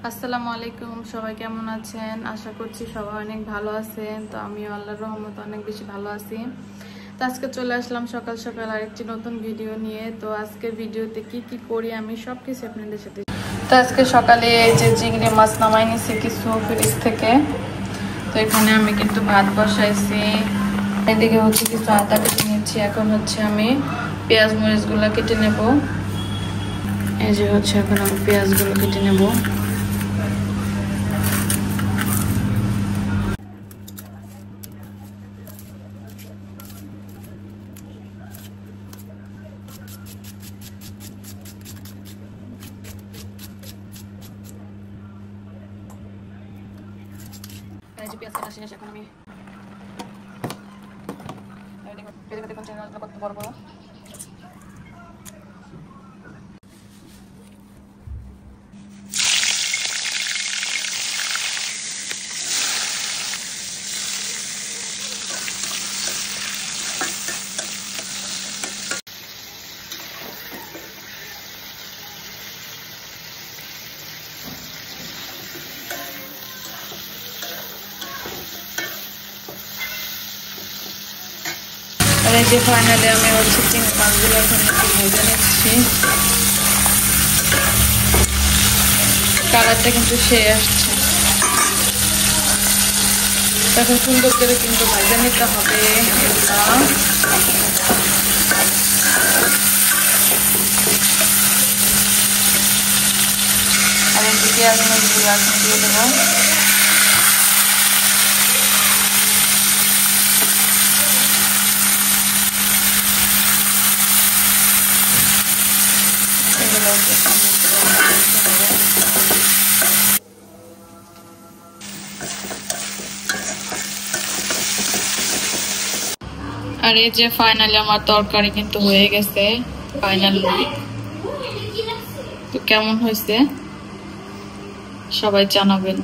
আসসালামু আলাইকুম, সবাই কেমন আছেন? আশা করছি সবাই অনেক ভালো আছেন। তো আমি আল্লাহর রহমতে অনেক বেশি ভালো আছি। তো আজকে চলে আসলাম সকাল সকাল আরেকটি নতুন ভিডিও নিয়ে। তো আজকের ভিডিওতে কি কি করি আমি সবকিছু আপনাদের সাথে। তো আজকে সকালে এই যে চিংড়ি মাছ নামাই নিছি কিছু ফ্রিজ থেকে। তো এখানে আমি কিন্তু ভাত বসাইছি, এদিকে হচ্ছে কিছু আদা কেটে নিচ্ছি। এখন হচ্ছে আমি পেঁয়াজ মরিচগুলো কেটে নেব। এই যে হচ্ছে এখন আমি পেঁয়াজগুলো কেটে নেব। পেঁয়াজ কাটা শেষ, এখন আমি কত বড় বড় আর এই যে ফাইনালি আমি হচ্ছে চিংড়ি মাছগুলো এখন একটু ভেজে নিচ্ছি। কালারটা কিন্তু সে আসছে, তখন সুন্দর করে কিন্তু ভেজে নিতে হবে এগুলা। আর এই যে পেঁয়াজ মরিচগুলো এখন দিয়ে দেবো। আর এই যে ফাইনালি আমার তরকারি কিন্তু হয়ে গেছে ফাইনালি। তো কেমন হয়েছে সবাই জানাবেন।